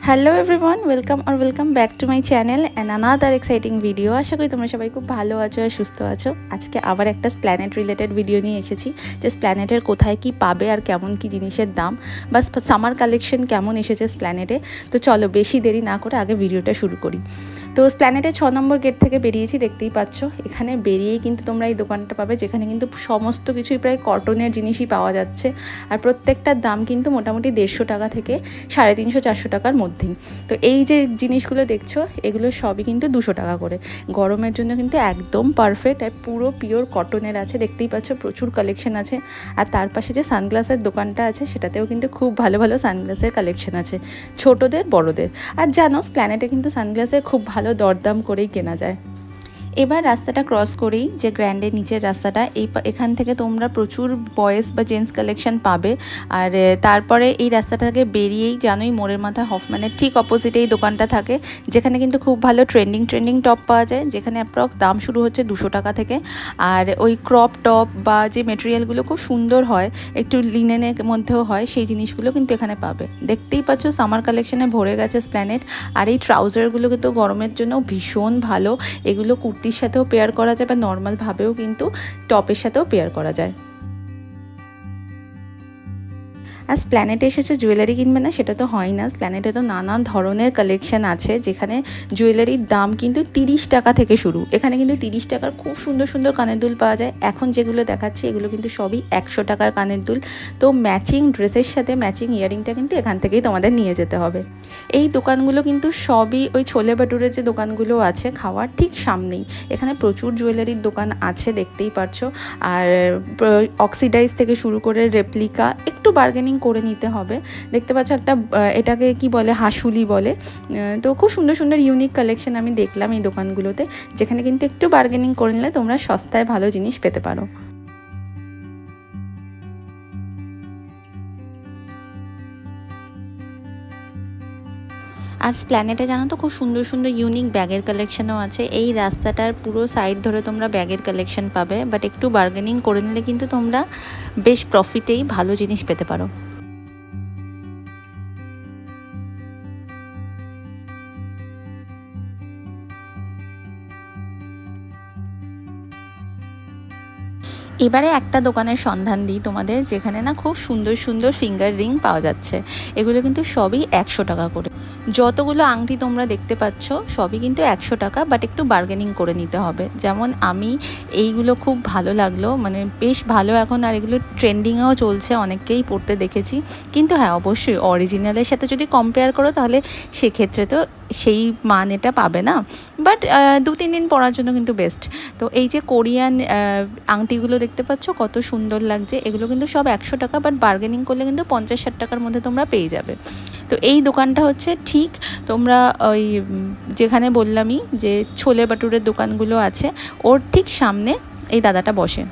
Hello everyone welcome back to my channel and another exciting video. आशा करी तुम्हारा सबाई खूब भालो आछो और सुस्थ आछो। आज के आबार एक स्प्लैनेट रिलेटेड भिडियो निये एसेछि जे स्प्लैनेटेर कोथाय कि पाबे और केमन कि जिनिसेर दाम बस सामार कालेक्शन केमन एसेছে स्प्लैनेटे। तो चलो बेशी देरी ना करे आगे भिडियोटा शुरू करी। तो स्प्लैनेटे 6 नम्बर गेट থেকে বেরিয়েছি, দেখতেই পাচ্ছ। এখানে বেরিয়েই কিন্তু তোমরা এই দোকানটা পাবে যেখানে কিন্তু সমস্ত কিছুই প্রায় কটনের জিনিসই পাওয়া যাচ্ছে আর প্রত্যেকটার দাম কিন্তু মোটামুটি 150 টাকা থেকে 350-400 টাকার মধ্যেই। তো এই যে জিনিসগুলো দেখছো এগুলো সবই কিন্তু 200 টাকা করে। গরমের জন্য কিন্তু একদম পারফেক্ট আর পুরো পিওর কটনের আছে, দেখতেই পাচ্ছ প্রচুর কালেকশন আছে। আর তার পাশে যে সানগ্লাসের দোকানটা আছে সেটাতেও কিন্তু খুব ভালো ভালো সানগ্লাসের কালেকশন আছে, ছোটদের বড়দের। আর জানো স্প্ল্যানেটে কিন্তু সানগ্লাসের খুব ভালো দরদাম করেই কেনা যায়। এবার রাস্তাটা ক্রস করেই যে গ্র্যান্ডের নিচের রাস্তাটা এখান থেকে তোমরা প্রচুর বয়েজ বা জেন্টস কালেকশন পাবে। আর তারপরে এই রাস্তাটা থেকে বেরিয়েই জানোই মোড়ের মাথা হফম্যানের ঠিক অপোজিটে এই দোকানটা থাকে যেখানে কিন্তু খুব ভালো ট্রেন্ডিং টপ পাওয়া যায়, যেখানে অ্যাপ্রক্স দাম শুরু হচ্ছে 200 টাকা থেকে। আর ওই ক্রপ টপ বা যে মেটেরিয়ালগুলো খুব সুন্দর হয়, একটু লিনেনের মধ্যেও হয়, সেই জিনিসগুলো কিন্তু এখানে পাবে। দেখতেই পাচ্ছ সামার কালেকশনে ভরে গেছে স্প্ল্যানেট। আর এই ট্রাউজারগুলো কিন্তু গরমের জন্য ভীষণ ভালো, এগুলো কুর্তির সাথেও পেয়ার করা যায় বা নর্মাল ভাবেও কিন্তু টপের সাথেও পেয়ার করা যায়। আর স্প্ল্যানেটে এসেছে জুয়েলারি কিনবে না সেটা তো হয় না, স্প্ল্যানেটে তো নানা ধরনের কালেকশন আছে যেখানে জুয়েলারির দাম কিন্তু 30 টাকা থেকে শুরু। এখানে কিন্তু 30 টাকার খুব সুন্দর সুন্দর কানের দুল পাওয়া যায়। এখন যেগুলো দেখাচ্ছি এগুলো কিন্তু সবই 100 টাকার কানের দুল। তো ম্যাচিং ড্রেসের সাথে ম্যাচিং ইয়ারিংটা কিন্তু এখান থেকেই তোমাদের নিয়ে যেতে হবে। এই দোকানগুলো কিন্তু সবই ওই ছোলে ভাটুরের যে দোকানগুলো আছে খাওয়ার ঠিক সামনেই। এখানে প্রচুর জুয়েলারির দোকান আছে, দেখতেই পারছো। আর অক্সিডাইজ থেকে শুরু করে রেপ্লিকা একটু বার্গেনিং করে নিতে হবে। দেখতে পাচ্ছ একটা এটাকে কি বলে, হাসুলি বলে। তো খুব সুন্দর সুন্দর ইউনিক কালেকশন আমি দেখলাম এই দোকানগুলোতে, যেখানে কিন্তু একটু বার্গেনিং করে নিলে তোমরা সস্তায় ভালো জিনিস পেতে পারো। আর স্প্ল্যানেটে জানো তো খুব সুন্দর সুন্দর ইউনিক ব্যাগের কালেকশনও আছে। এই রাস্তাটার পুরো সাইড ধরে তোমরা ব্যাগের কালেকশন পাবে, বাট একটু বার্গেনিং করে নিলে কিন্তু তোমরা বেশ প্রফিটেই ভালো জিনিস পেতে পারো। এবারে একটা দোকানের সন্ধান দিই তোমাদের যেখানে না খুব সুন্দর সুন্দর ফিঙ্গার রিং পাওয়া যাচ্ছে। এগুলো কিন্তু সবই 100 টাকা করে। যতগুলো আংটি তোমরা দেখতে পাচ্ছ সবই কিন্তু 100 টাকা, বাট একটু বার্গেনিং করে নিতে হবে। যেমন আমি এইগুলো খুব ভালো লাগলো, মানে বেশ ভালো এখন, আর এগুলো ট্রেন্ডিংয়েও চলছে, অনেককেই পরতে দেখেছি। কিন্তু হ্যাঁ অবশ্যই অরিজিনালের সাথে যদি কম্পেয়ার করো তাহলে সেক্ষেত্রে তো সেই মান এটা পাবে না, বাট 2-3 দিন পরার জন্য কিন্তু বেস্ট। তো এই যে কোরিয়ান আংটিগুলো দেখতে পাচ্ছ কত সুন্দর লাগছে, এগুলো কিন্তু সব 100 টাকা, বাট বার্গেনিং করলে কিন্তু 50-60 টাকার মধ্যে তোমরা পেয়ে যাবে। তো এই দোকানটা হচ্ছে ঠিক তোমরা ওই যেখানে বললামই যে ছোলে ভাটুরের দোকানগুলো আছে ওর ঠিক সামনে এই দাদাটা বসে।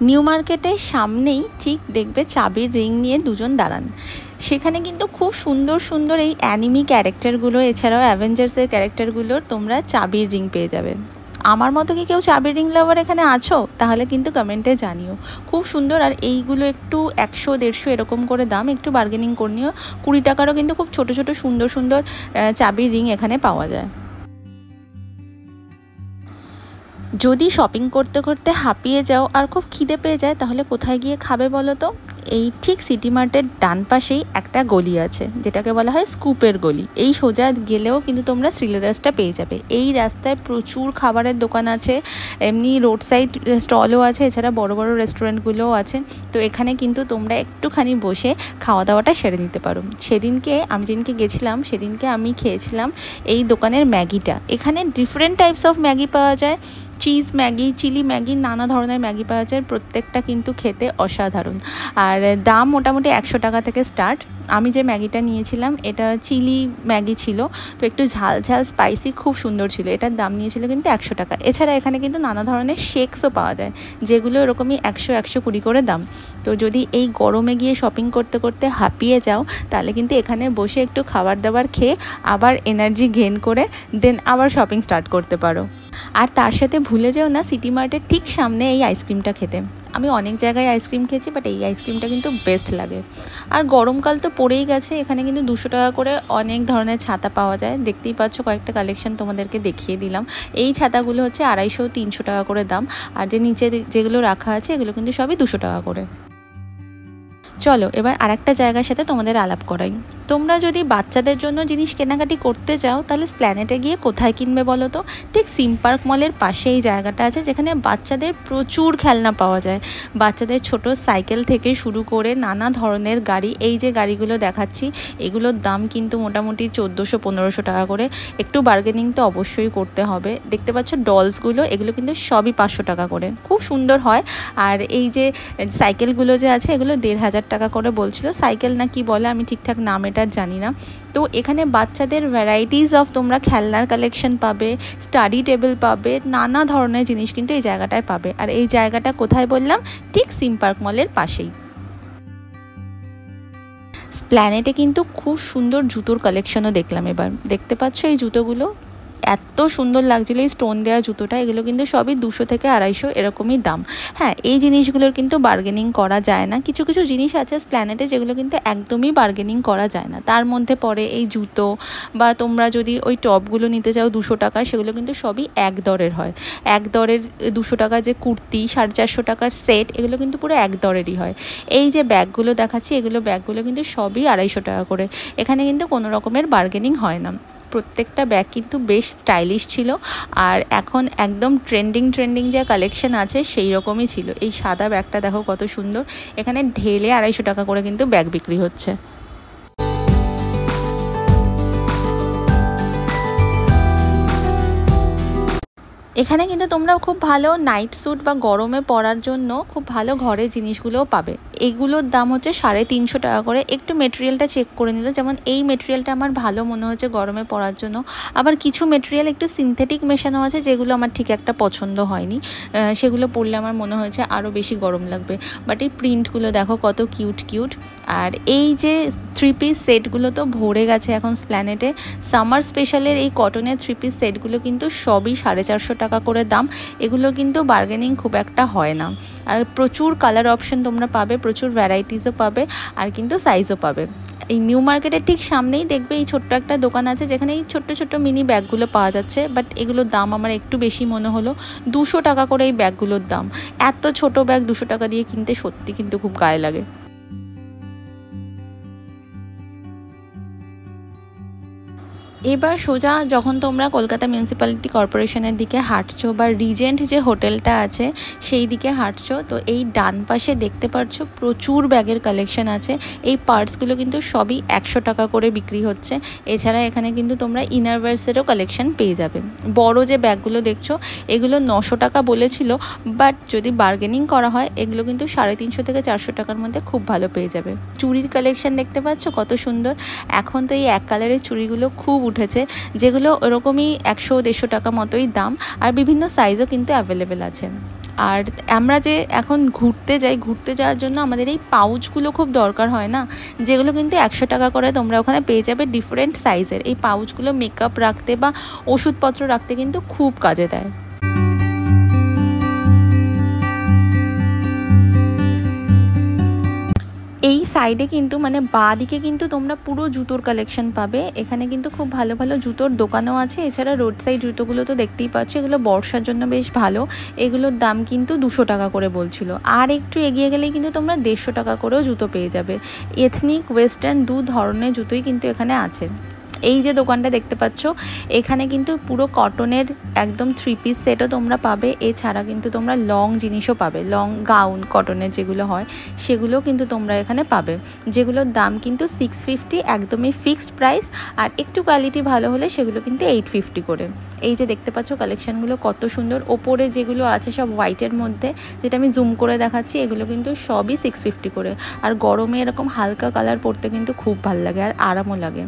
নিউ মার্কেটের সামনেই ঠিক দেখবে চাবির রিং নিয়ে দুজন দাঁড়ান। সেখানে কিন্তু খুব সুন্দর সুন্দর এই অ্যানিমি ক্যারেক্টারগুলো, এছাড়াও অ্যাভেঞ্জার্সের ক্যারেক্টারগুলোর তোমরা চাবির রিং পেয়ে যাবে। আমার মতো কি কেউ চাবির রিং লাভার এখানে আছো? তাহলে কিন্তু কমেন্টে জানিও। খুব সুন্দর। আর এইগুলো একটু 100-150 এরকম করে দাম, একটু বার্গেনিং করে নিও। 20 টাকারও কিন্তু খুব ছোট ছোট সুন্দর সুন্দর চাবির রিং এখানে পাওয়া যায়। যদি শপিং করতে করতে হাঁপিয়ে যাও আর খুব খিদে পেয়ে যায় তাহলে কোথায় গিয়ে খাবে বলো তো? এই ঠিক সিটি মার্টের ডান পাশেই একটা গলি আছে যেটাকে বলা হয় স্কুপের গলি। এই সোজা গেলেও কিন্তু তোমরা শ্রীলেদার্সটা পেয়ে যাবে। এই রাস্তায় প্রচুর খাবারের দোকান আছে, এমনি রোড সাইড স্টলও আছে, এছাড়া বড় বড় রেস্টুরেন্টগুলোও আছে। তো এখানে কিন্তু তোমরা একটুখানি বসে খাওয়া দাওয়াটা সেরে নিতে পারো। আমি যেদিনকে গেছিলাম সেদিনকে আমি খেয়েছিলাম এই দোকানের ম্যাগিটা। এখানে ডিফারেন্ট টাইপস অফ ম্যাগি পাওয়া যায়, চিজ ম্যাগি, চিলি ম্যাগি, নানা ধরনের ম্যাগি পাওয়া যায়। প্রত্যেকটা কিন্তু খেতে অসাধারণ। আর দাম মোটামুটি 100 টাকা থেকে স্টার্ট। আমি যে ম্যাগিটা নিয়েছিলাম এটা চিলি ম্যাগি ছিল, তো একটু ঝাল ঝাল স্পাইসি, খুব সুন্দর ছিল। এটার দাম নিয়েছিল কিন্তু 100 টাকা। এছাড়া এখানে কিন্তু নানা ধরনের শেকসও পাওয়া যায়, যেগুলো এরকমই 100-120 করে দাম। তো যদি এই গরমে গিয়ে শপিং করতে করতে হাঁপিয়ে যাও, তাহলে কিন্তু এখানে বসে একটু খাবার দাবার খেয়ে আবার এনার্জি গেইন করে দেন আবার শপিং স্টার্ট করতে পারো। আর তার সাথে ভুলে যেও না সিটি মার্টের ঠিক সামনে এই আইসক্রিমটা খেতে। আমি অনেক জায়গায় আইসক্রিম খেয়েছি, বাট এই আইসক্রিমটা কিন্তু বেস্ট লাগে। আর গরমকাল তো পড়েই গেছে, এখানে কিন্তু 200 টাকা করে অনেক ধরনের ছাতা পাওয়া যায়। দেখতেই পাচ্ছ কয়েকটা কালেকশন তোমাদেরকে দেখিয়ে দিলাম। এই ছাতাগুলো হচ্ছে 250-300 টাকা করে দাম, আর যে নিচে যেগুলো রাখা আছে এগুলো কিন্তু সবই 200 টাকা করে। চলো এবার আরেকটা জায়গার সাথে তোমাদের আলাপ করাই। তোমরা যদি বাচ্চাদের জন্য জিনিস কেনাকাটি করতে যাও, তাহলে স্প্ল্যানেটে গিয়ে কোথায় কিনবে বলো তো? ঠিক সিম পার্ক মলের পাশে এই জায়গাটা আছে, যেখানে বাচ্চাদের প্রচুর খেলনা পাওয়া যায়। বাচ্চাদের ছোট সাইকেল থেকে শুরু করে নানা ধরনের গাড়ি। এই যে গাড়িগুলো দেখাচ্ছি, এগুলোর দাম কিন্তু মোটামুটি 1400-1500 টাকা করে। একটু বার্গেনিং তো অবশ্যই করতে হবে। দেখতে পাচ্ছ ডলসগুলো, এগুলো কিন্তু সবই 500 টাকা করে, খুব সুন্দর হয়। আর এই যে সাইকেলগুলো যে আছে, এগুলো 1500 টাকা করে বলছিল। সাইকেল না কি বলে আমি ঠিকঠাক নাম এটা জানি না। তো এখানে বাচ্চাদের ভ্যারাইটিস অফ তোমরা খেলনার কালেকশন পাবে, স্টাডি টেবিল পাবে, নানা ধরনের জিনিস কিন্তু এই জায়গাটায় পাবে। আর এই জায়গাটা কোথায় বললাম? ঠিক সিম পার্ক মলের পাশেই। স্প্ল্যানেটে কিন্তু খুব সুন্দর জুতোর কালেকশনও দেখলাম এবার। দেখতে পাচ্ছ এই জুতোগুলো এত সুন্দর লাগছিল, এই স্টোন দেওয়া জুতোটা। এগুলো কিন্তু সবই 200 থেকে 250 এরকমই দাম। হ্যাঁ, এই জিনিসগুলোর কিন্তু বার্গেনিং করা যায় না। কিছু কিছু জিনিস আছে স্প্ল্যানেটে যেগুলো কিন্তু একদমই বার্গেনিং করা যায় না। তার মধ্যে পড়ে এই জুতো, বা তোমরা যদি ওই টপগুলো নিতে চাও 200 টাকার, সেগুলো কিন্তু সবই এক দরের হয়। এক দরের 200 টাকার যে কুর্তি, 450 টাকার সেট, এগুলো কিন্তু পুরো এক দরেরই হয়। এই যে ব্যাগগুলো দেখাচ্ছি, ব্যাগগুলো কিন্তু সবই 250 টাকা করে। এখানে কিন্তু কোনো রকমের বার্গেনিং হয় না। প্রত্যেকটা ব্যাগ কিন্তু বেশ স্টাইলিশ ছিল, আর এখন একদম ট্রেন্ডিং যে কালেকশন আছে সেই রকমই ছিল। এই সাদা ব্যাগটা দেখো কত সুন্দর, এখানে ঢেলে 250 টাকা করে কিন্তু ব্যাগ বিক্রি হচ্ছে। এখানে কিন্তু তোমরা খুব ভালো নাইট স্যুট বা গরমে পরার জন্য খুব ভালো ঘরের জিনিসগুলোও পাবে। এগুলোর দাম হচ্ছে 350 টাকা করে। একটু মেটেরিয়ালটা চেক করে নিল, যেমন এই মেটেরিয়ালটা আমার ভালো মনে হচ্ছে গরমে পরার জন্য। আবার কিছু মেটেরিয়াল একটু সিনথেটিক মেশানো আছে, যেগুলো আমার ঠিক একটা পছন্দ হয়নি। সেগুলো পরলে আমার মনে হয়েছে আরও বেশি গরম লাগবে। বাট এই প্রিন্টগুলো দেখো কত কিউট। আর এই যে 3 পিস সেটগুলো তো ভরে গেছে এখন স্প্ল্যানেটে। সামার স্পেশালের এই কটনের 3 পিস সেটগুলো কিন্তু সবই 450 টাকা করে দাম। এগুলো কিন্তু বার্গেনিং খুব একটা হয় না। আর প্রচুর কালার অপশন তোমরা পাবে, প্রচুর ভ্যারাইটিসও পাবে, আর কিন্তু সাইজও পাবে। এই নিউ মার্কেটের ঠিক সামনেই দেখবে এই ছোট্ট একটা দোকান আছে, যেখানে এই ছোট্ট মিনি ব্যাগগুলো পাওয়া যাচ্ছে। বাট এগুলোর দাম আমার একটু বেশি মনে হলো, 200 টাকা করে এই ব্যাগগুলোর দাম। এত ছোট ব্যাগ 200 টাকা দিয়ে কিনতে সত্যি কিন্তু খুব গায়ে লাগে। এবার সোজা যখন তোমরা কলকাতা মিউনিসিপ্যালিটি কর্পোরেশনের দিকে হাঁটছো, বা রিজেন্ট যে হোটেলটা আছে সেই দিকে হাঁটছো, তো এই ডান পাশে দেখতে পাচ্ছ প্রচুর ব্যাগের কালেকশন আছে। এই পার্টসগুলো কিন্তু সবই 100 টাকা করে বিক্রি হচ্ছে। এছাড়া এখানে কিন্তু তোমরা ইনারওয়্যারসেরও কালেকশন পেয়ে যাবে। বড় যে ব্যাগগুলো দেখছো, এগুলো 900 টাকা বলেছিল, বাট যদি বার্গেনিং করা হয় এগুলো কিন্তু 350 থেকে 400 টাকার মধ্যে খুব ভালো পেয়ে যাবে। চুড়ির কালেকশন দেখতে পাচ্ছ কত সুন্দর। এখন তো এই এক কালারের চুড়িগুলো খুব উঠেছে, যেগুলো ওরকমই 100-150 টাকা মতোই দাম, আর বিভিন্ন সাইজও কিন্তু অ্যাভেলেবেল আছে। আর আমরা যে এখন ঘুরতে যাওয়ার জন্য আমাদের এই পাউচগুলো খুব দরকার হয় না, যেগুলো কিন্তু 100 টাকা করে তোমরা ওখানে পেয়ে যাবে ডিফারেন্ট সাইজের। এই পাউচগুলো মেকআপ রাখতে বা ওষুধপত্র রাখতে কিন্তু খুব কাজে দেয়। এই সাইডে কিন্তু মানে বাঁ দিকে কিন্তু তোমরা পুরো জুতোর কালেকশন পাবে। এখানে কিন্তু খুব ভালো জুতোর দোকানও আছে। এছাড়া রোড সাইড জুতোগুলো তো দেখতেই পাচ্ছ, এগুলো বর্ষার জন্য বেশ ভালো। এগুলোর দাম কিন্তু 200 টাকা করে বলছিল। আর একটু এগিয়ে গেলেই কিন্তু তোমরা 150 টাকা করেও জুতো পেয়ে যাবে। এথনিক ওয়েস্টার্ন দু ধরনের জুতোই কিন্তু এখানে আছে। এই যে দোকানটা দেখতে পাচ্ছ এখানে কিন্তু পুরো কটনের একদম 3 পিস সেটও তোমরা পাবে, এছাড়া কিন্তু তোমরা লং জিনিসও পাবে, লং গাউন কটনের যেগুলো হয় সেগুলো কিন্তু তোমরা এখানে পাবে, যেগুলোর দাম কিন্তু 650 একদমই ফিক্সড প্রাইস, আর একটু কোয়ালিটি ভালো হলে সেগুলো কিন্তু 850 করে। এই যে দেখতে পাচ্ছ কালেকশানগুলো কত সুন্দর, ওপরে যেগুলো আছে সব হোয়াইটের মধ্যে, যেটা আমি জুম করে দেখাচ্ছি, এগুলো কিন্তু সবই 650 করে। আর গরমে এরকম হালকা কালার পরতে কিন্তু খুব ভালো লাগে আর আরামও লাগে।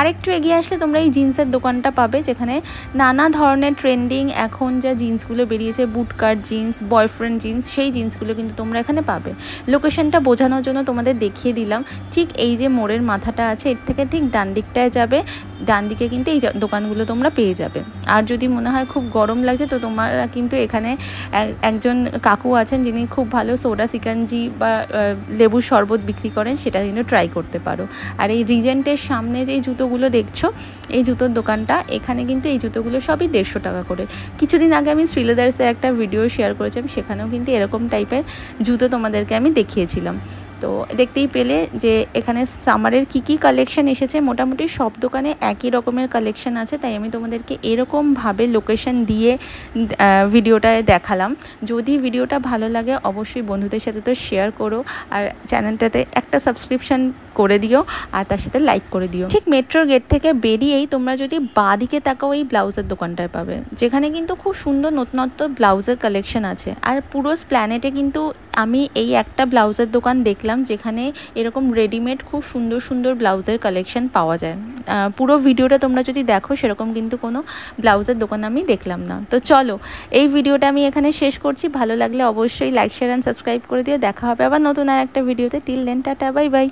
আরেকটু এগিয়ে আসলে তোমরা এই জিন্সের দোকানটা পাবে, যেখানে নানা ধরনের ট্রেন্ডিং এখন যা জিন্সগুলো বেরিয়েছে, বুটকাট জিন্স, বয়ফ্রেন্ড জিন্স, সেই জিন্সগুলো কিন্তু তোমরা এখানে পাবে। লোকেশনটা বোঝানোর জন্য তোমাদের দেখিয়ে দিলাম, ঠিক এই যে মোড়ের মাথাটা আছে এর থেকে ঠিক ডান দিকটায় যাবে, ডান দিকে কিন্তু এই দোকানগুলো তোমরা পেয়ে যাবে। আর যদি মনে হয় খুব গরম লাগছে তো তোমরা কিন্তু এখানে একজন কাকু আছেন যিনি খুব ভালো সোডা সিকাঞ্জি বা লেবুর শরবত বিক্রি করেন, সেটা কিন্তু ট্রাই করতে পারো। আর এই রিজেন্টের সামনে যে জুতোগুলো দেখছো, এই জুতোর দোকানটা, এখানে কিন্তু এই জুতোগুলো সবই 150 টাকা করে। কিছুদিন আগে আমি শ্রীলেদার্সের একটা ভিডিও শেয়ার করেছিলাম, সেখানেও কিন্তু এরকম টাইপের জুতো তোমাদেরকে আমি দেখিয়েছিলাম। তো দেখতেই পেলে যে এখানে সামারের কী কালেকশন এসেছে, মোটামুটি সব দোকানে একই রকমের কালেকশন আছে, তাই আমি তোমাদেরকে এরকমভাবে লোকেশন দিয়ে ভিডিওটায় দেখালাম। যদি ভিডিওটা ভালো লাগে অবশ্যই বন্ধুদের সাথে তো শেয়ার করো, আর চ্যানেলটাতে একটা সাবস্ক্রিপশান করে দিও, আর তার সাথে লাইক করে দিও। ঠিক মেট্রোর গেট থেকে বেরিয়েই তোমরা যদি বাঁ দিকে তাকাও এই ব্লাউজের দোকানটায় পাবে, যেখানে কিন্তু খুব সুন্দর নতুনত্ব ব্লাউজের কালেকশন আছে। আর পুরো প্ল্যানেটে কিন্তু আমি এই একটা ব্লাউজের দোকান দেখলাম যেখানে এরকম রেডিমেড খুব সুন্দর সুন্দর ব্লাউজের কালেকশন পাওয়া যায়। পুরো ভিডিওটা তোমরা যদি দেখো সেরকম কিন্তু কোনো ব্লাউজের দোকান আমি দেখলাম না। তো চলো এই ভিডিওটা আমি এখানে শেষ করছি, ভালো লাগলে অবশ্যই লাইক শেয়ার অ্যান্ড সাবস্ক্রাইব করে দিও। দেখা হবে আবার নতুন আর একটা ভিডিওতে। Till then tata, bye by.